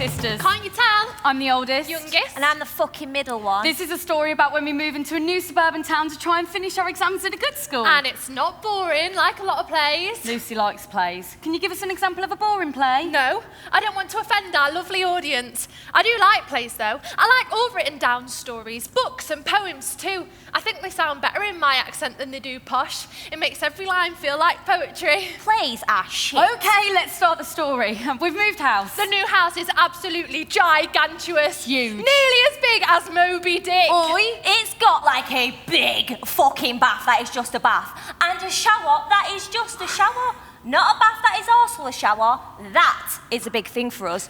sisters. Can't you tell? I'm the oldest. Youngest. And I'm the fucking middle one. This is a story about when we move into a new suburban town to try and finish our exams at a good school. And it's not boring like a lot of plays. Lucy likes plays. Can you give us an example of a boring play? No, I don't want to offend our lovely audience. I do like plays though. I like all written down stories, books and poems too. I think they sound better in my accent than they do posh. It makes every line feel like poetry. Plays are shit. Okay, let's start the story. We've moved house. The new house is absolutely gigantuous. Huge. Nearly as big as Moby Dick. Oi, it's got like a big fucking bath that is just a bath. And a shower that is just a shower. Not a bath that is also a shower. That is a big thing for us.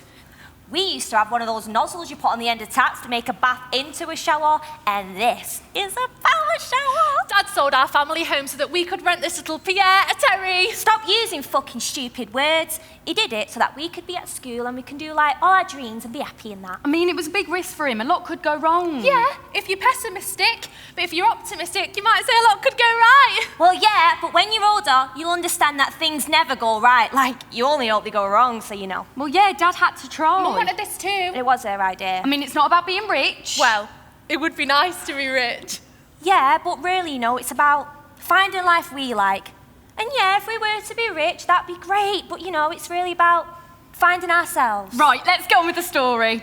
We used to have one of those nozzles you put on the end of taps to make a bath into a shower, and this is a power shower. Dad sold our family home so that we could rent this little Pierre a Terry. Stop using fucking stupid words. He did it so that we could be at school and we can do like all our dreams and be happy in that. I mean, it was a big risk for him. A lot could go wrong. Yeah, if you're pessimistic, but if you're optimistic, you might say a lot could go right. Well, yeah, but when you're older, you'll understand that things never go right. Like, you only hope they go wrong, so you know. Well, yeah, Dad had to try. Mum wanted this too. It was her idea. I mean, it's not about being rich. Well, it would be nice to be rich. Yeah, but really, you know, it's about finding a life we like. And yeah, if we were to be rich, that'd be great. But, you know, it's really about finding ourselves. Right, let's get on with the story.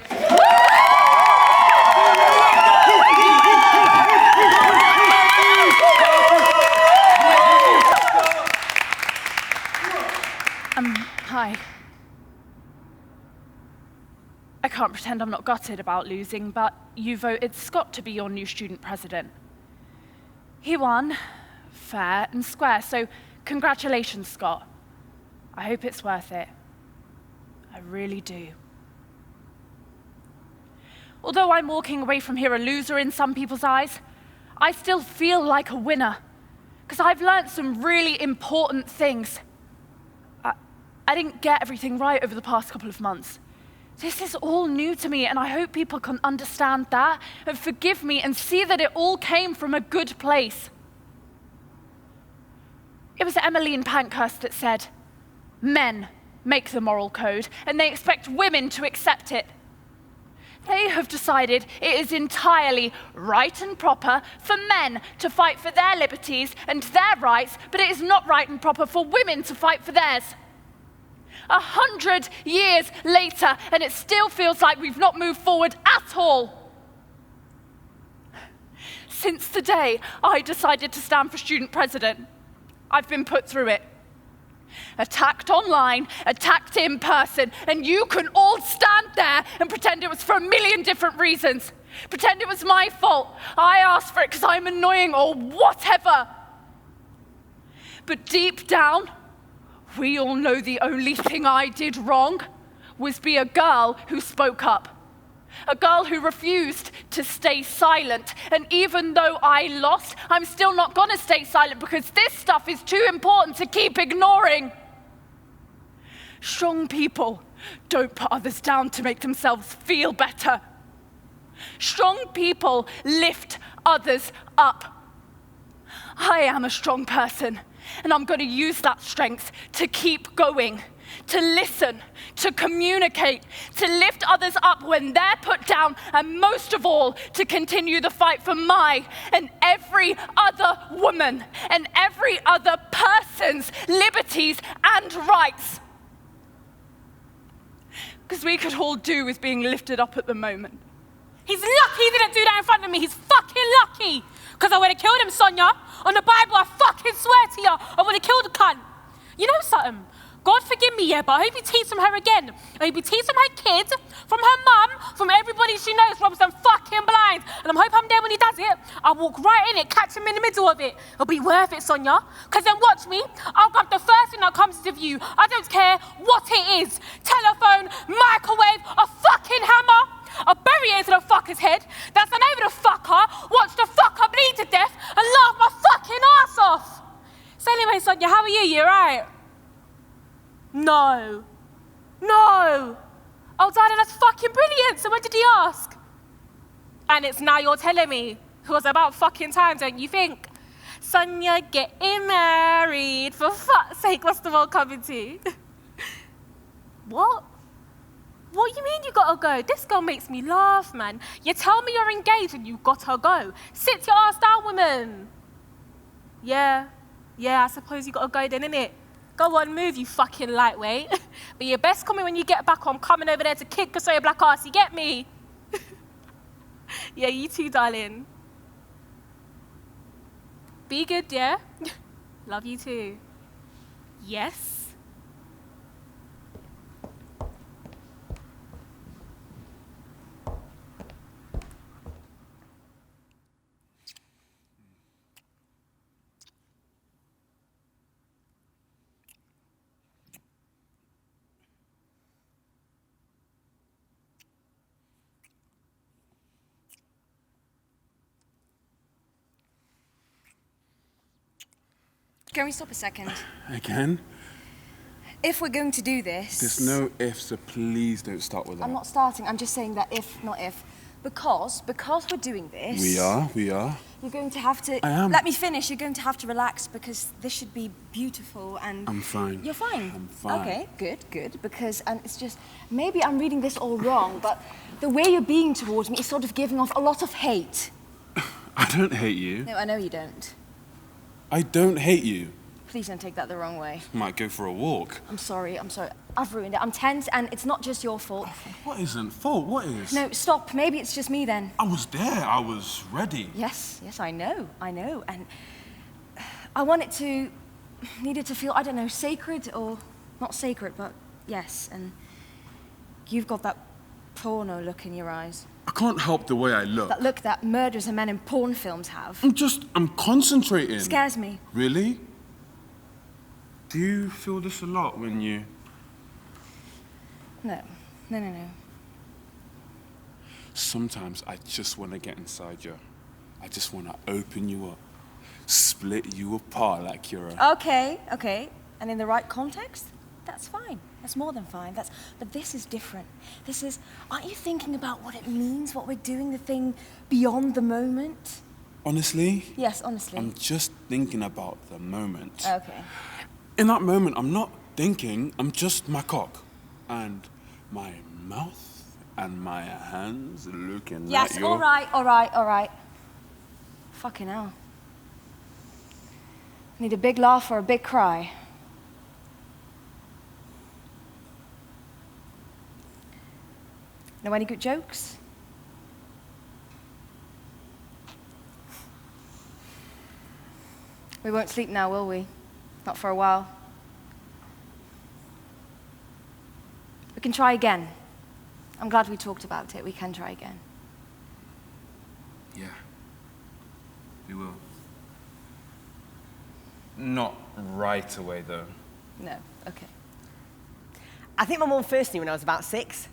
Hi. I can't pretend I'm not gutted about losing, but you voted Scott to be your new student president. He won, fair and square, so congratulations, Scott. I hope it's worth it. I really do. Although I'm walking away from here a loser in some people's eyes, I still feel like a winner, because I've learned some really important things. I didn't get everything right over the past couple of months. This is all new to me, and I hope people can understand that and forgive me and see that it all came from a good place. It was Emmeline Pankhurst that said, "Men make the moral code, and they expect women to accept it." They have decided it is entirely right and proper for men to fight for their liberties and their rights, but it is not right and proper for women to fight for theirs. 100 years later, and it still feels like we've not moved forward at all. Since the day I decided to stand for student president, I've been put through it. Attacked online, attacked in person, and you can all stand there and pretend it was for a million different reasons. Pretend it was my fault. I asked for it because I'm annoying or whatever. But deep down, we all know the only thing I did wrong was be a girl who spoke up. A girl who refused to stay silent. And even though I lost, I'm still not gonna stay silent because this stuff is too important to keep ignoring. Strong people don't put others down to make themselves feel better. Strong people lift others up. I am a strong person, and I'm going to use that strength to keep going, to listen, to communicate, to lift others up when they're put down, and most of all, to continue the fight for my and every other woman and every other person's liberties and rights. Because we could all do with being lifted up at the moment. He's lucky he didn't do that in front of me. He's fucking lucky. Because I would have killed him, Sonia. On the Bible, I fucking swear to you, I would have killed the cunt. You know something? God forgive me, yeah, but I hope he teaches from her again. I hope he teaches from her kids, from her mum, from everybody she knows, from some fucking blind. And I hope I'm there when he does it. I'll walk right in it, catch him in the middle of it. It'll be worth it, Sonia. Because then watch me, I'll grab the first thing that comes to view. I don't care what it is. Telephone, microwave, a fucking hammer. I'll bury it into the fucker's head. That's an over the fucker. Watch the fucker bleed to death and laugh my fucking ass off. So anyway, Sonia, how are you? You right? No. Oh, Daddy, that's fucking brilliant. So when did he ask? And it's now you're telling me. It was about fucking time, don't you think? Sonia getting married. For fuck's sake, what's the world coming to? What? What you mean you gotta go? This girl makes me laugh, man. You tell me you're engaged and you gotta go. Sit your ass down, woman. Yeah, I suppose you gotta go then, innit? Go on, move, you fucking lightweight. But you best come in when you get back or I'm coming over there to kick us your black ass, you get me? Yeah, you too, darling. Be good, yeah? Love you too. Yes. Can we stop a second? Again? If we're going to do this... There's no if, so please don't start with that. I'm not starting, I'm just saying that if, not if. Because we're doing this... We are. You're going to have to... I am. Let me finish. You're going to have to relax because this should be beautiful and... I'm fine. You're fine? I'm fine. Okay, good. Because, and it's just... Maybe I'm reading this all wrong, but the way you're being towards me is sort of giving off a lot of hate. I don't hate you. No, I know you don't. I don't hate you. Please don't take that the wrong way. Might go for a walk. I'm sorry. I've ruined it. I'm tense and it's not just your fault. What isn't fault? What is? No, stop. Maybe it's just me then. I was there. I was ready. Yes, I know. And I needed to feel, I don't know, sacred or not sacred, but yes. And you've got that porno look in your eyes. I can't help the way I look. That look that murderers and men in porn films have. I'm concentrating. Scares me. Really? Do you feel this a lot when you... No. Sometimes I just want to get inside you. I just want to open you up, split you apart like you're a... Okay. And in the right context, that's fine. That's more than fine. But this is different. Aren't you thinking about what it means, what we're doing, the thing beyond the moment? Honestly? Yes, honestly. I'm just thinking about the moment. Okay. In that moment, I'm not thinking, I'm just my cock. And my mouth and my hands looking Yes, at you. all right. Fucking hell. Need a big laugh or a big cry? Know any good jokes? We won't sleep now, will we? Not for a while. We can try again. I'm glad we talked about it. We can try again. Yeah. We will. Not right away, though. No, okay. I think my mum first knew when I was about 6.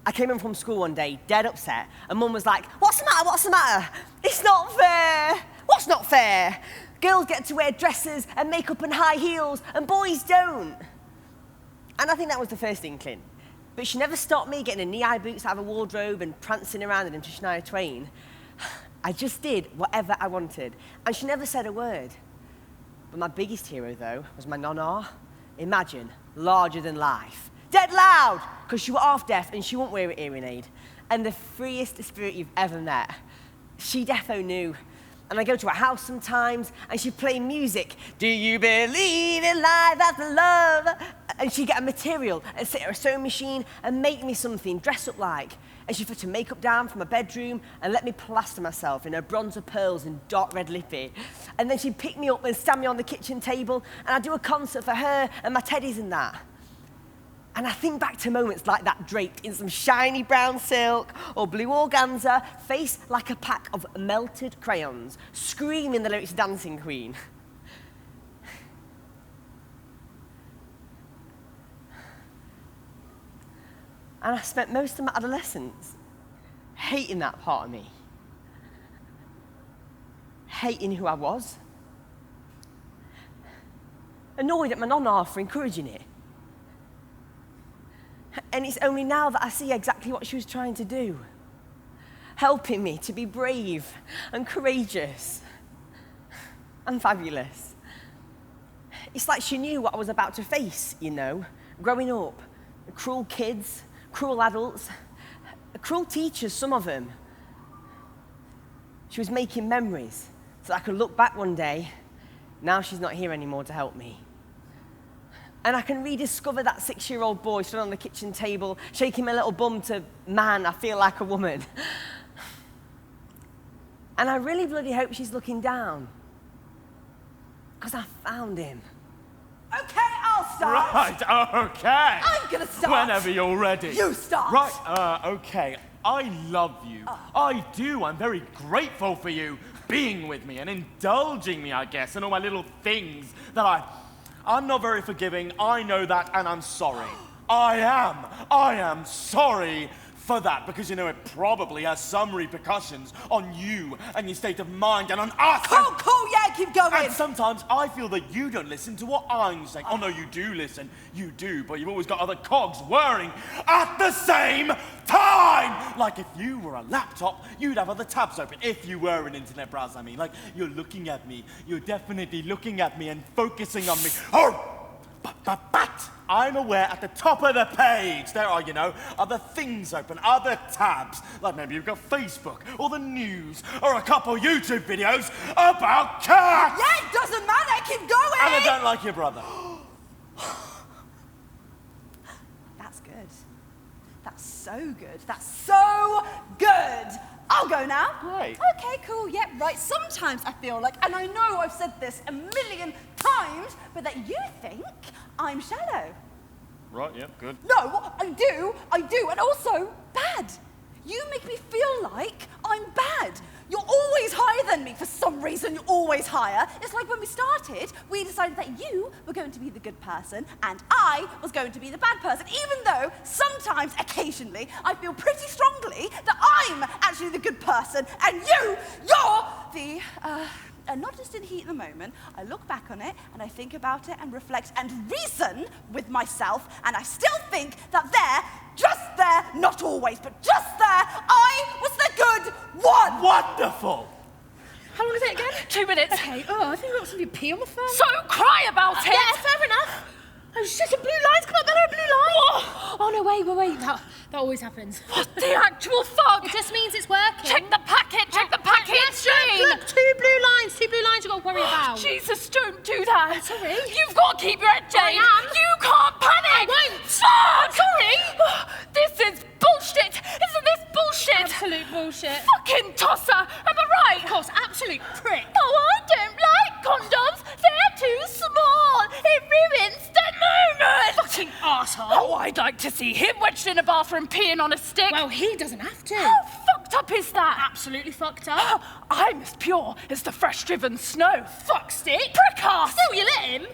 I came in from school one day, dead upset, and Mum was like, "What's the matter? It's not fair. What's not fair? Girls get to wear dresses and makeup and high heels, and boys don't." And I think that was the first inkling. But she never stopped me getting the knee-high boots out of a wardrobe and prancing around in them to Shania Twain. I just did whatever I wanted, and she never said a word. But my biggest hero, though, was my nonna. Imagine, larger than life. Dead loud, because she was half deaf and she wouldn't wear a hearing aid. And the freest spirit you've ever met. She defo knew. And I go to her house sometimes, and she'd play music. Do you believe in life after love? And she'd get a material and sit at her sewing machine and make me something, dress up like. And she'd put her makeup down from my bedroom and let me plaster myself in her bronzer pearls and dark red lippy. And then she'd pick me up and stand me on the kitchen table, and I'd do a concert for her and my teddies and that. And I think back to moments like that, draped in some shiny brown silk or blue organza, face like a pack of melted crayons, screaming the lyrics Dancing Queen. And I spent most of my adolescence hating that part of me. Hating who I was. Annoyed at my nonna for encouraging it. And it's only now that I see exactly what she was trying to do. Helping me to be brave and courageous and fabulous. It's like she knew what I was about to face, you know, growing up. Cruel kids, cruel adults, cruel teachers, some of them. She was making memories so I could look back one day. Now she's not here anymore to help me. And I can rediscover that 6-year-old boy stood on the kitchen table, shaking my little bum to, man, I feel like a woman. And I really bloody hope she's looking down. Because I found him. Okay, I'll start. Right, okay. I'm gonna start. Whenever you're ready. You start. Right, okay. I love you. I do. I'm very grateful for you being with me and indulging me, I guess, in all my little things that I'm not very forgiving. I know that, and I'm sorry. I am sorry for that, because you know it probably has some repercussions on you and your state of mind and on us. Cool, yeah, keep going. And sometimes I feel that you don't listen to what I'm saying. Oh no, you do listen. You do, but you've always got other cogs whirring at the same time. Like if you were a laptop, you'd have other tabs open. If you were an internet browser, I mean. Like you're looking at me. You're definitely looking at me and focusing on me. Oh! But I'm aware at the top of the page there are, you know, other things open, other tabs. Like maybe you've got Facebook, or the news, or a couple YouTube videos about cats! Yeah, it doesn't matter, keep going! And I don't like your brother. That's good. That's so good. That's so good! I'll go now. Great. Okay, cool, yeah, right. Sometimes I feel like, and I know I've said this a million times, but that you think I'm shallow. Right, yeah, good. No, I do, and also bad. You make me feel like I'm bad. You're always higher than me. For some reason, you're always higher. It's like when we started, we decided that you were going to be the good person and I was going to be the bad person, even though sometimes, occasionally, I feel pretty strongly that I'm actually the good person and you're the, not just in heat in the moment. I look back on it and I think about it and reflect and reason with myself, and I still think that just there, not always, but just there, I was the good one. Wonderful! How long is it again? 2 minutes. Okay, I think we've got something to pee on the phone. So cry about it. Yeah, fair enough. Oh shit, a blue line's come up, Bella, a blue line. Oh no, wait. That always happens. What the actual fuck? It just means it's working. Check the packet, Yes, Jane. look, two blue lines you've got to worry about. Jesus, don't do that. Sorry. You've got to keep your head, Jane. I am. You can't panic. I won't. Fuck. Sorry. This is bullshit. Isn't this bullshit? Absolute bullshit. Fucking tosser. Am I right? Of course, absolute prick. Oh, I don't like condoms. They're too small. It ruins the moment. Fucking arsehole. Oh, I'd like to see him wedged in a bathroom peeing on a stick. Well, he doesn't have to. How fucked up is that? Absolutely fucked up. I'm as pure as the fresh-driven snow. Fuck stick. Prick ass. Still, you let him.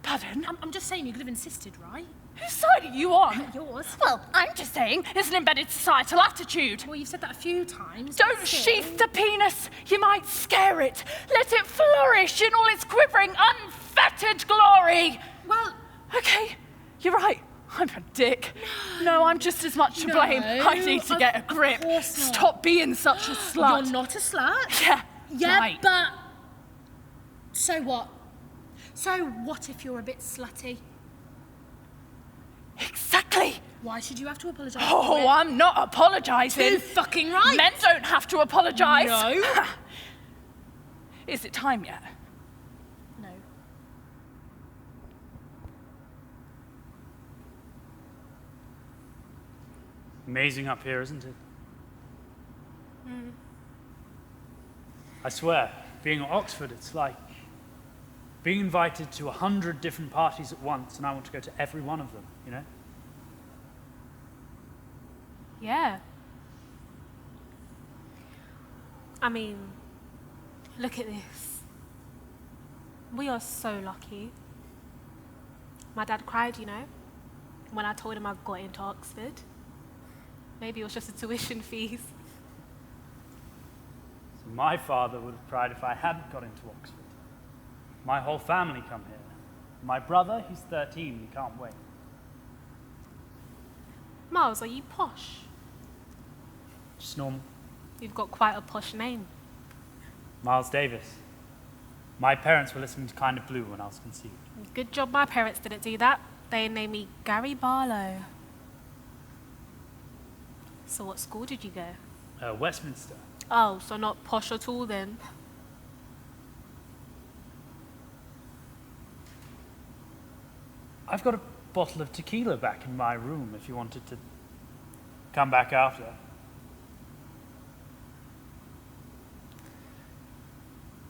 Pardon? I'm just saying you could have insisted, right? Whose side are you on? Yours. Well, I'm just saying it's an embedded societal attitude. Well, you've said that a few times. Don't sheath the penis. You might scare it. Let it flourish in all its quivering, unfettered glory. Well, okay, you're right. I'm a dick. No, I'm just as much to blame. I need to get a grip. course not. Stop being such a slut. you're not a slut. Yeah. Yeah, right. but so what? So what if you're a bit slutty? Exactly. Why should you have to apologise? Oh, for it? I'm not apologising. Too fucking right. Men don't have to apologise. No. Is it time yet? No. Amazing up here, isn't it? I swear, being at Oxford, it's like being invited to 100 different parties at once, and I want to go to every one of them, you know? Yeah. I mean, look at this. We are so lucky. My dad cried, you know, when I told him I got into Oxford. Maybe it was just the tuition fees. So my father would have cried if I hadn't got into Oxford. My whole family come here. My brother, he's 13, he can't wait. Miles, are you posh? Just normal. You've got quite a posh name. Miles Davis. My parents were listening to Kind of Blue when I was conceived. Good job my parents didn't do that. They named me Gary Barlow. So what school did you go? Westminster. Oh, so not posh at all then. I've got a bottle of tequila back in my room if you wanted to come back after.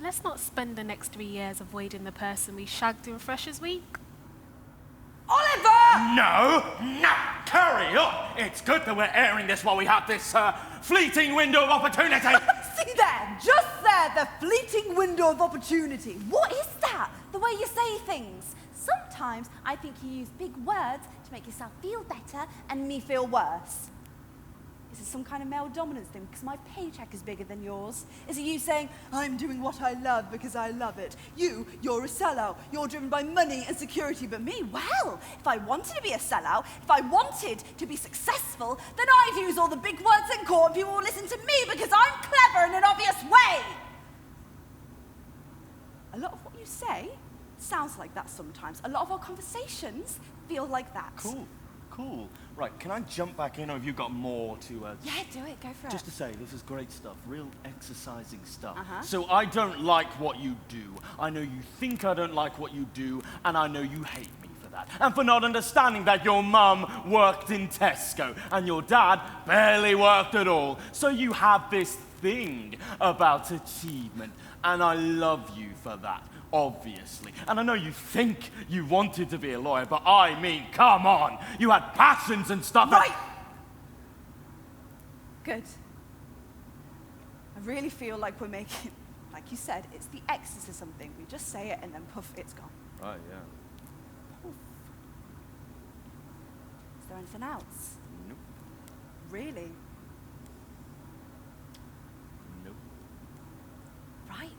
Let's not spend the next 3 years avoiding the person we shagged in Freshers Week. Oliver! No! Carry on! It's good that we're airing this while we have this fleeting window of opportunity. See there, just there, the fleeting window of opportunity. What is that? The way you say things. Sometimes I think you use big words to make yourself feel better and me feel worse. Is it some kind of male dominance thing because my paycheck is bigger than yours? Is it you saying, I'm doing what I love because I love it? You're a sellout. You're driven by money and security. But me, well, if I wanted to be a sellout, if I wanted to be successful, then I'd use all the big words in court and people will listen to me because I'm clever in an obvious way. A lot of what you say sounds like that sometimes. A lot of our conversations feel like that. Cool. Right, can I jump back in, or have you got more to... Yeah, do it. Go for it. Just to say, this is great stuff, real exercising stuff. Uh-huh. So I don't like what you do. I know you think I don't like what you do, and I know you hate me for that. And for not understanding that your mum worked in Tesco, and your dad barely worked at all. So you have this thing about achievement, and I love you for that. Obviously. And I know you think you wanted to be a lawyer, but I mean, come on. You had passions and stuff. Right! Good. I really feel like we're making, like you said, it's the exorcism thing. We just say it and then poof, it's gone. Right, yeah. Poof. Is there anything else? Nope. Really? Nope. Right.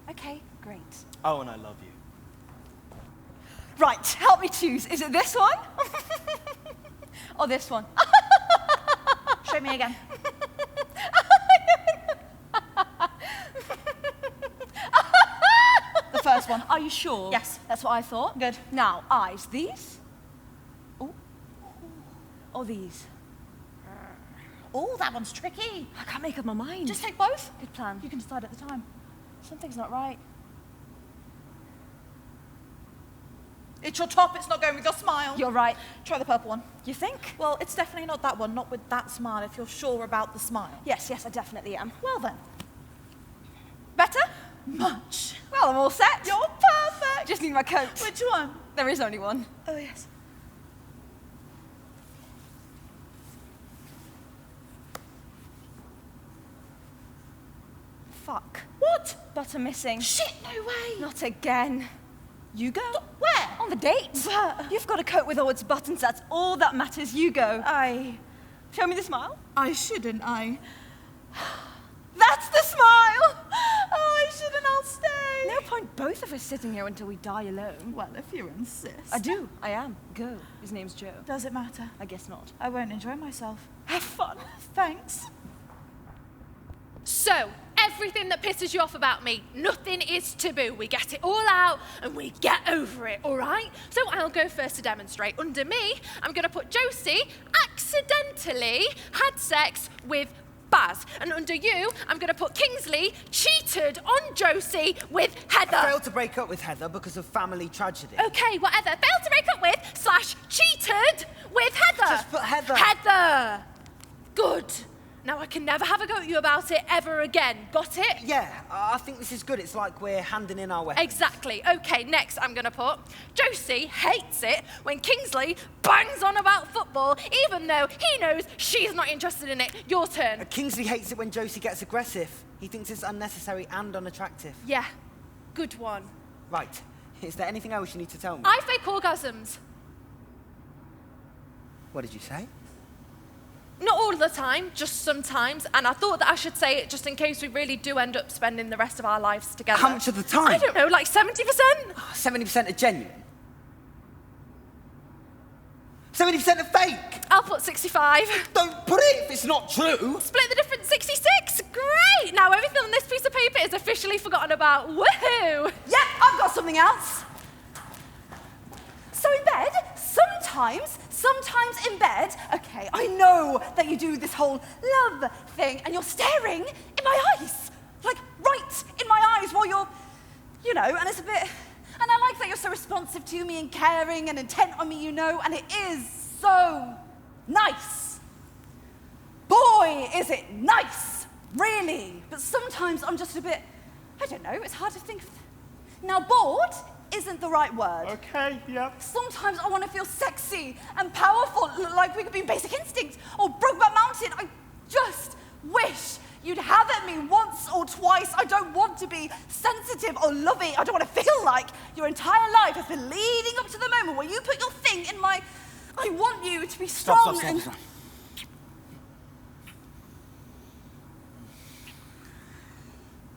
Okay, great. Oh, and I love you. Right, help me choose. Is it this one? Or this one? Show me again. The first one. Are you sure? Yes. That's what I thought. Good. Now, eyes. These? Oh. Or these? Oh, that one's tricky. I can't make up my mind. Just take both. Good plan. You can decide at the time. Something's not right. It's your top, it's not going with your smile. You're right. Try the purple one. You think? Well, it's definitely not that one, not with that smile, if you're sure about the smile. Yes, I definitely am. Well then. Better? Much. Well, I'm all set. You're perfect. Just need my coat. Which one? There is only one. Oh, yes. Fuck. What? Butter missing. Shit, no way. Not again. You go. Where? On the date. But- You've got a coat with all its buttons. That's all that matters. You go. Show me the smile. I shouldn't, That's the smile. Oh, I shouldn't, I'll stay. No point both of us sitting here until we die alone. Well, if you insist. I do. I am. Go. His name's Joe. Does it matter? I guess not. I won't enjoy myself. Have fun. Thanks. So, everything that pisses you off about me, nothing is taboo. We get it all out and we get over it, all right? So I'll go first to demonstrate. Under me, I'm going to put Josie accidentally had sex with Baz. And under you, I'm going to put Kingsley cheated on Josie with Heather. I failed to break up with Heather because of family tragedy. Okay, whatever. Failed to break up with / cheated with Heather. Just put Heather. Heather. Good. Now I can never have a go at you about it ever again. Got it? Yeah, I think this is good. It's like we're handing in our weapons. Exactly. Okay, next I'm going to put Josie hates it when Kingsley bangs on about football, even though he knows she's not interested in it. Your turn. Kingsley hates it when Josie gets aggressive. He thinks it's unnecessary and unattractive. Yeah, good one. Right. Is there anything else you need to tell me? I fake orgasms. What did you say? Not all the time, just sometimes. And I thought that I should say it just in case we really do end up spending the rest of our lives together. How much of the time? I don't know, like 70%? 70% are genuine. 70% are fake. I'll put 65. Don't put it if it's not true. Split the difference, 66. Great. Now everything on this piece of paper is officially forgotten about. Woohoo. Yep, I've got something else. So in bed, sometimes Sometimes in bed, okay, I know that you do this whole love thing and you're staring in my eyes. Like, right in my eyes while you're, you know, and it's a bit... And I like that you're so responsive to me and caring and intent on me, you know, and it is so nice. Boy, is it nice, really. But sometimes I'm just a bit, I don't know, it's hard to think of. Now, bored isn't the right word. Okay, yeah. Sometimes I want to feel sexy and powerful, like we could be Basic Instinct or Brokeback Mountain. I just wish you'd have at me once or twice. I don't want to be sensitive or loving. I don't want to feel like your entire life has been leading up to the moment where you put your thing in my... I want you to be strong Stop.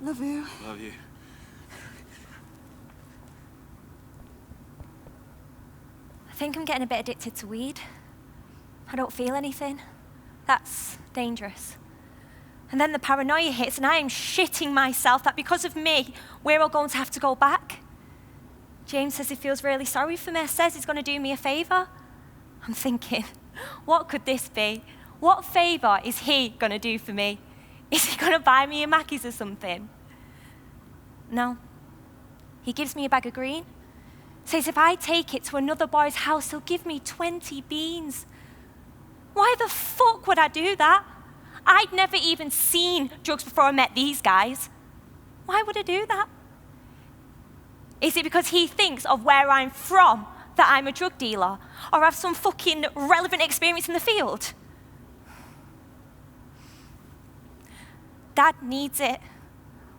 Love you. Love you. I think I'm getting a bit addicted to weed. I don't feel anything. That's dangerous. And then the paranoia hits and I am shitting myself that because of me, we're all going to have to go back. James says he feels really sorry for me, says he's going to do me a favour. I'm thinking, what could this be? What favour is he going to do for me? Is he going to buy me a Mackey's or something? No. He gives me a bag of green. Says if I take it to another boy's house, he'll give me 20 beans. Why the fuck would I do that? I'd never even seen drugs before I met these guys. Why would I do that? Is it because he thinks of where I'm from that I'm a drug dealer or have some fucking relevant experience in the field? Dad needs it.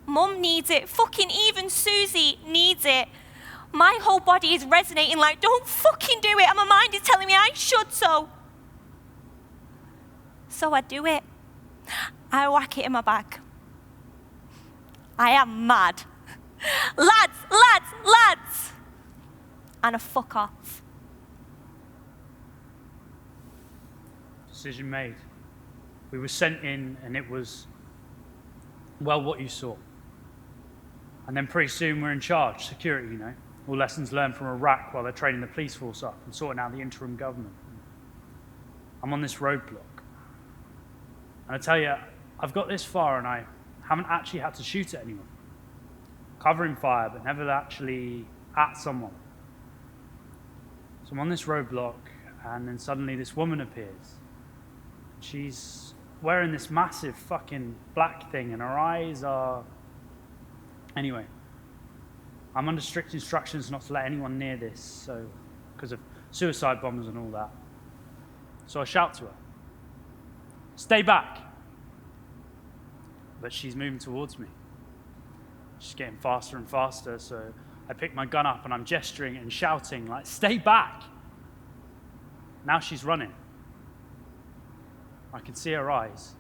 Mum needs it. Fucking even Susie needs it. My whole body is resonating like, don't fucking do it. And my mind is telling me I should so. So I do it. I whack it in my bag. I am mad. Lads! And I fuck off. Decision made. We were sent in and it was, well, what you saw. And then pretty soon we're in charge, security, you know. All lessons learned from Iraq while they're training the police force up and sorting out the interim government. I'm on this roadblock. And I tell you, I've got this far and I haven't actually had to shoot at anyone. Covering fire, but never actually at someone. So I'm on this roadblock and then suddenly this woman appears. She's wearing this massive fucking black thing and her eyes are... Anyway, I'm under strict instructions not to let anyone near this, so because of suicide bombers and all that. So I shout to her, stay back. But she's moving towards me. She's getting faster and faster, so I pick my gun up and I'm gesturing and shouting like, stay back. Now she's running. I can see her eyes.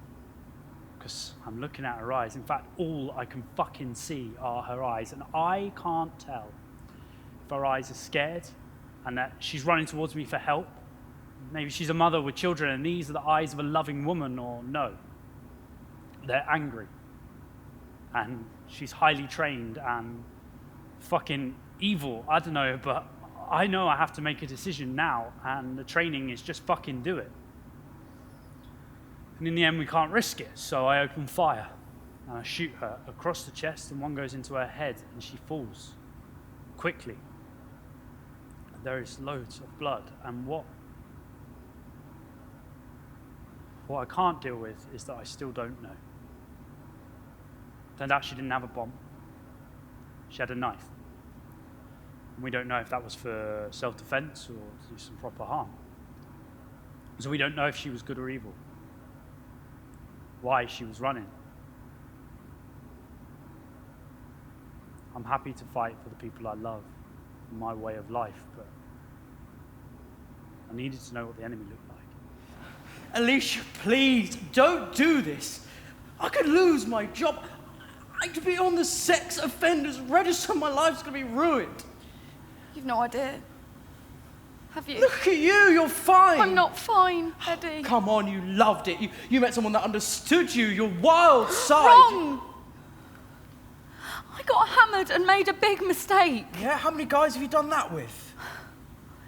Because I'm looking at her eyes. In fact, all I can fucking see are her eyes. And I can't tell if her eyes are scared and that she's running towards me for help. Maybe she's a mother with children and these are the eyes of a loving woman, or no. They're angry. And she's highly trained and fucking evil. I don't know, but I know I have to make a decision now. And the training is just fucking do it. And in the end, we can't risk it, so I open fire. And I shoot her across the chest, and one goes into her head, and she falls quickly. There is loads of blood, and what I can't deal with is that I still don't know. Turned out she didn't have a bomb. She had a knife. And we don't know if that was for self-defense or to do some proper harm. So we don't know if she was good or evil. Why she was running. I'm happy to fight for the people I love, my way of life, but I needed to know what the enemy looked like. Alicia, please, don't do this. I could lose my job. I could be on the sex offenders register. My life's gonna be ruined. You've no idea. Have you? Look at you, you're fine. I'm not fine, Eddie. Come on, you loved it. You met someone that understood you, your wild side. Wrong! I got hammered and made a big mistake. Yeah, how many guys have you done that with?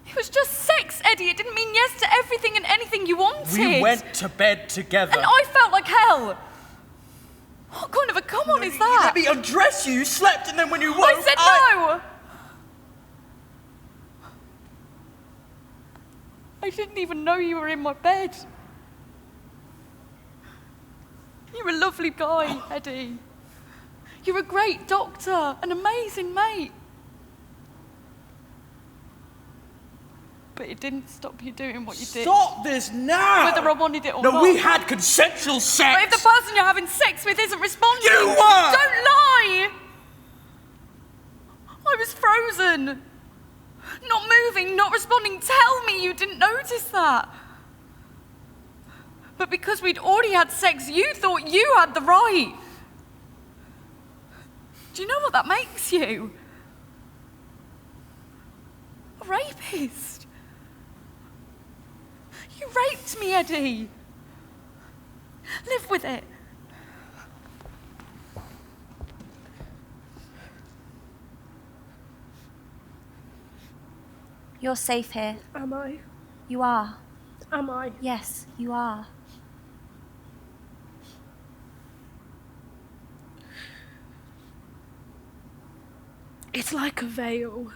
It was just sex, Eddie. It didn't mean yes to everything and anything you wanted. We went to bed together. And I felt like hell. What kind of a come on is that? Let me undress you. You slept, and then when you woke, I said no! I didn't even know you were in my bed. You're a lovely guy, Eddie. You're a great doctor, an amazing mate. But it didn't stop you doing what you did. Stop this now! Whether I wanted it or no, not. we had consensual sex. But if the person you're having sex with isn't responding... You were! Don't lie! I was frozen. Not moving, not responding. Tell me you didn't notice that. But because we'd already had sex, you thought you had the right. Do you know what that makes you? A rapist. You raped me, Eddie. Live with it. You're safe here. Am I? You are. Am I? Yes, you are. It's like a veil,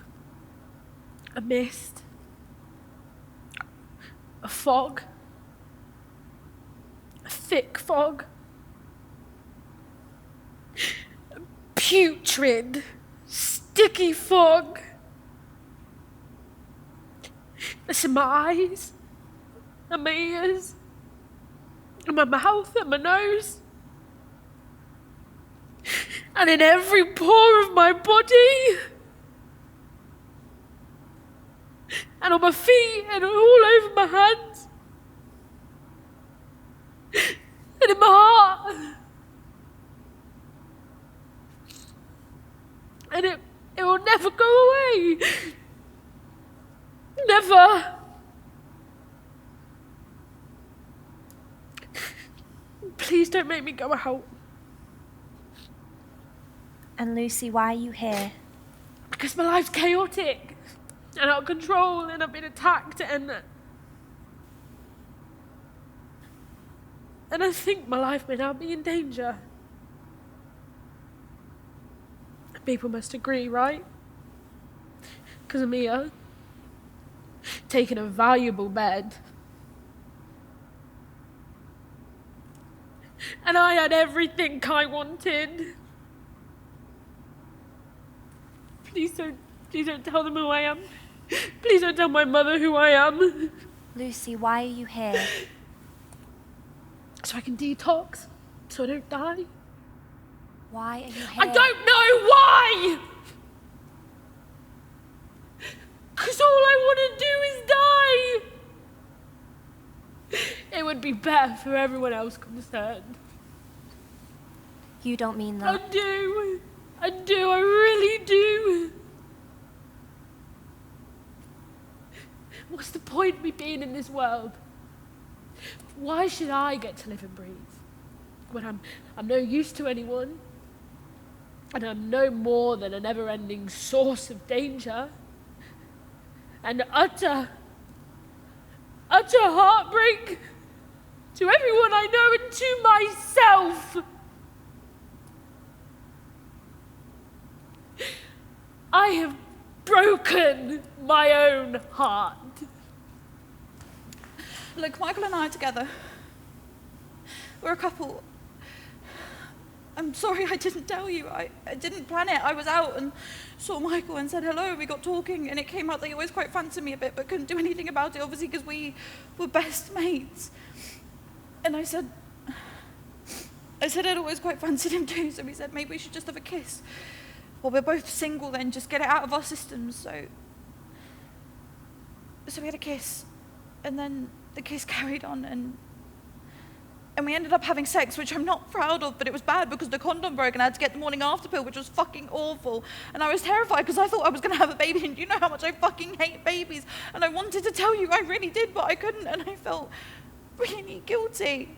a mist, a fog, a thick fog, a putrid, sticky fog. It's in my eyes, and my ears, and my mouth, and my nose. And in every pore of my body, and on my feet, and all over my hands, and in my heart. And it will never go away. Never. Please don't make me go out. And Lucy, why are you here? Because my life's chaotic and out of control, and I've been attacked, and I think my life may now be in danger. People must agree, right? Because of Mia taking a valuable bed. And I had everything I wanted. Please don't tell them who I am. Please don't tell my mother who I am. Lucy, why are you here? So I can detox, so I don't die. Why are you here? I don't know why! Because all I want to do is die. It would be better for everyone else concerned. You don't mean I that. do, I really do. What's the point of me being in this world? Why should I get to live and breathe when I'm no use to anyone, and I'm no more than a never-ending source of danger and utter heartbreak to everyone I know and to myself? I have broken my own heart. Look, Michael and I are together. We're a couple. I'm sorry I didn't tell you. I didn't plan it. I was out and saw Michael and said hello. We got talking, and it came out that he always quite fancied me a bit, but couldn't do anything about it, obviously, because we were best mates. And I said I'd always quite fancied him too, so he said maybe we should just have a kiss. Well, we're both single then, just get it out of our systems, so we had a kiss. And then the kiss carried on, and we ended up having sex, which I'm not proud of, but it was bad because the condom broke and I had to get the morning after pill, which was fucking awful. And I was terrified because I thought I was going to have a baby, and you know how much I fucking hate babies. And I wanted to tell you, I really did, but I couldn't, and I felt really guilty.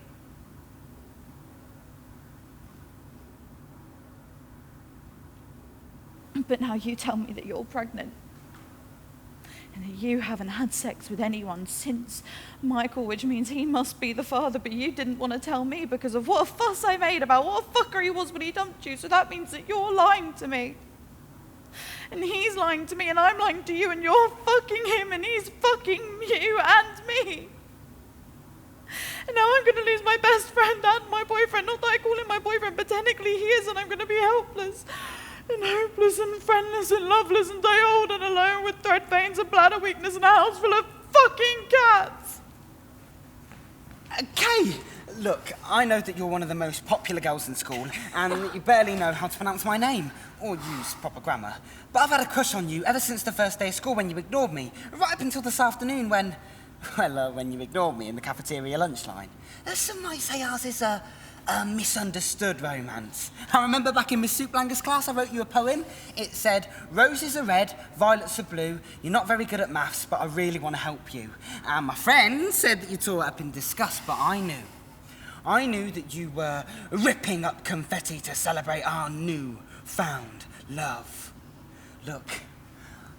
But now you tell me that you're pregnant. And you haven't had sex with anyone since Michael, which means he must be the father, but you didn't want to tell me because of what a fuss I made about what a fucker he was when he dumped you, so that means that you're lying to me. And he's lying to me, and I'm lying to you, and you're fucking him, and he's fucking you and me. And now I'm going to lose my best friend and my boyfriend. Not that I call him my boyfriend, but technically he is, and I'm going to be helpless and hopeless and friendless and loveless and die old and alone with thread veins and bladder weakness in a house full of fucking cats. Kay, look, I know that you're one of the most popular girls in school and that you barely know how to pronounce my name or use proper grammar. But I've had a crush on you ever since the first day of school when you ignored me, right up until this afternoon when you ignored me in the cafeteria lunch line. Some might say ours is a misunderstood romance. I remember back in Miss Souplanger's class, I wrote you a poem. It said, "Roses are red, violets are blue. You're not very good at maths, but I really want to help you." And my friend said that you tore it up in disgust, but I knew that you were ripping up confetti to celebrate our new-found love. Look,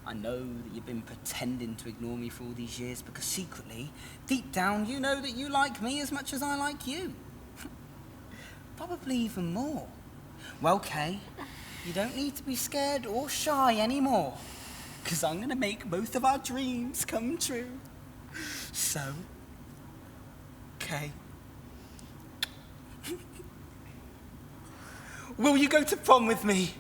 I know that you've been pretending to ignore me for all these years because secretly, deep down, you know that you like me as much as I like you. Probably even more. Well, Kay, you don't need to be scared or shy anymore because I'm going to make both of our dreams come true. So, Kay, will you go to prom with me?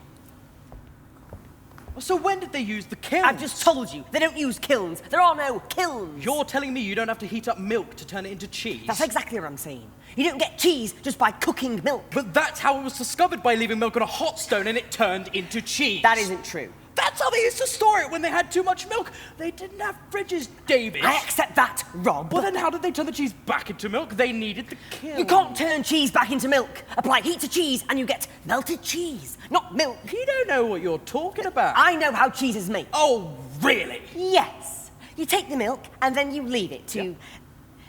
So when did they use the kilns? I've just told you, they don't use kilns. There are no kilns. You're telling me you don't have to heat up milk to turn it into cheese? That's exactly what I'm saying. You don't get cheese just by cooking milk. But that's how it was discovered, by leaving milk on a hot stone and it turned into cheese. That isn't true. That's how they used to store it when they had too much milk. They didn't have fridges, David. I accept that, Rob. Well, then how did they turn the cheese back into milk? They needed the kiln. You can't turn cheese back into milk. Apply heat to cheese and you get melted cheese, not milk. You don't know what you're talking about. I know how cheese is made. Oh, really? Yes. You take the milk and then you leave it to...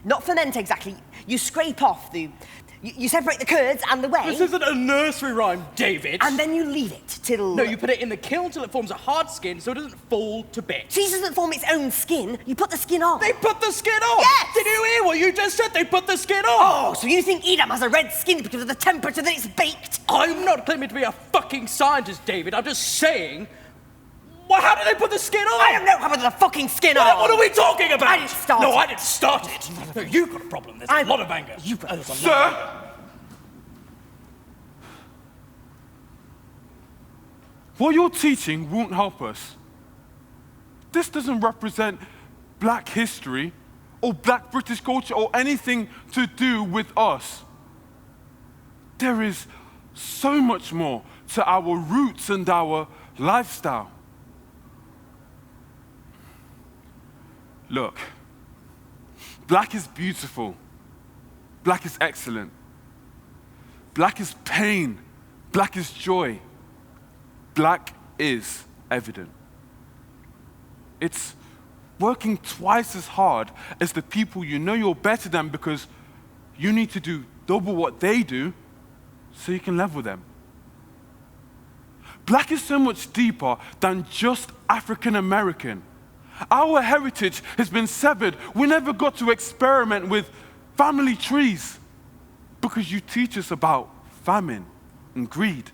Not ferment exactly. You scrape off the... You separate the curds and the whey. This isn't a nursery rhyme, David. And then you leave it till... No, you put it in the kiln till it forms a hard skin so it doesn't fall to bits. Cheese doesn't form its own skin. You put the skin on. They put the skin on? Yes! Did you hear what you just said? They put the skin on? Oh, so you think Edam has a red skin because of the temperature that it's baked? I'm not claiming to be a fucking scientist, David. I'm just saying... Well, how did they put the skin on? I don't know how to put the fucking skin on. What are we talking about? I didn't start No, it. I didn't start it. No, you've got a problem. There's a lot of anger. Sir! What you're teaching won't help us. This doesn't represent black history or black British culture or anything to do with us. There is so much more to our roots and our lifestyle. Look, black is beautiful. Black is excellent. Black is pain. Black is joy. Black is evident. It's working twice as hard as the people you know you're better than because you need to do double what they do so you can level them. Black is so much deeper than just African American. Our heritage has been severed. We never got to experiment with family trees because you teach us about famine and greed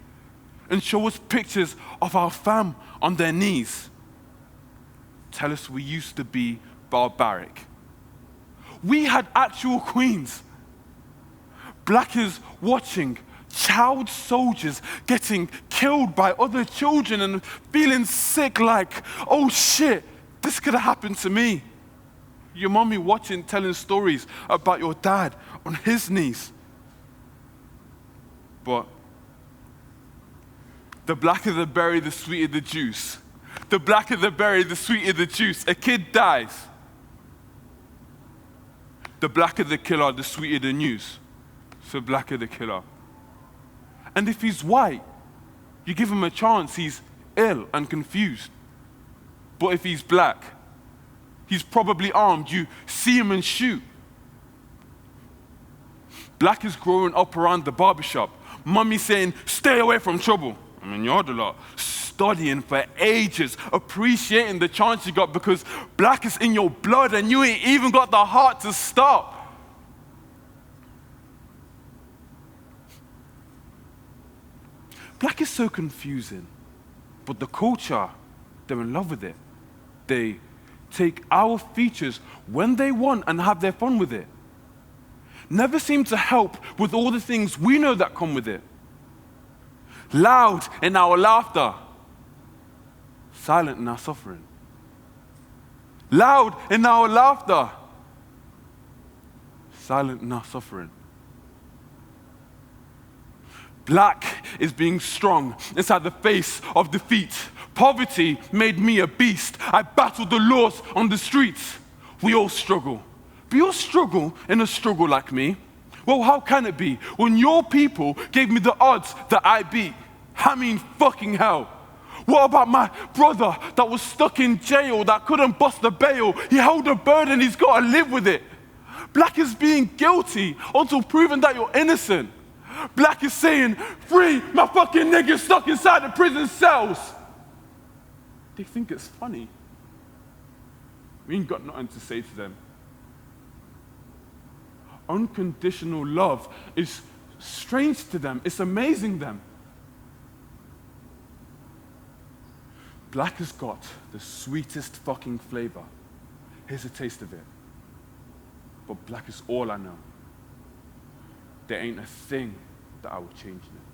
and show us pictures of our fam on their knees. Tell us we used to be barbaric. We had actual queens. Black is watching child soldiers getting killed by other children and feeling sick like, oh shit, this could have happened to me. Your mommy watching, telling stories about your dad on his knees. But the blacker the berry, the sweeter the juice. The blacker the berry, the sweeter the juice. A kid dies. The blacker the killer, the sweeter the news. So blacker the killer. And if he's white, you give him a chance, he's ill and confused. But if he's black, he's probably armed. You see him and shoot. Black is growing up around the barbershop. Mummy saying, stay away from trouble. I mean, you're the lot. studying for ages, appreciating the chance you got because black is in your blood and you ain't even got the heart to stop. Black is so confusing, but the culture, they're in love with it. They take our features when they want and have their fun with it. Never seem to help with all the things we know that come with it. Loud in our laughter, silent in our suffering. Loud in our laughter, silent in our suffering. Black is being strong inside the face of defeat. Poverty made me a beast. I battled the laws on the streets. We all struggle. But you struggle in a struggle like me. Well, how can it be when your people gave me the odds that I beat? I mean, fucking hell. What about my brother that was stuck in jail, that couldn't bust the bail? He held a burden, he's got to live with it. Black is being guilty until proven that you're innocent. Black is saying, free my fucking niggas stuck inside the prison cells. They think it's funny. We ain't got nothing to say to them. Unconditional love is strange to them. It's amazing them. Black has got the sweetest fucking flavor. Here's a taste of it. But black is all I know. There ain't a thing that I would change in it.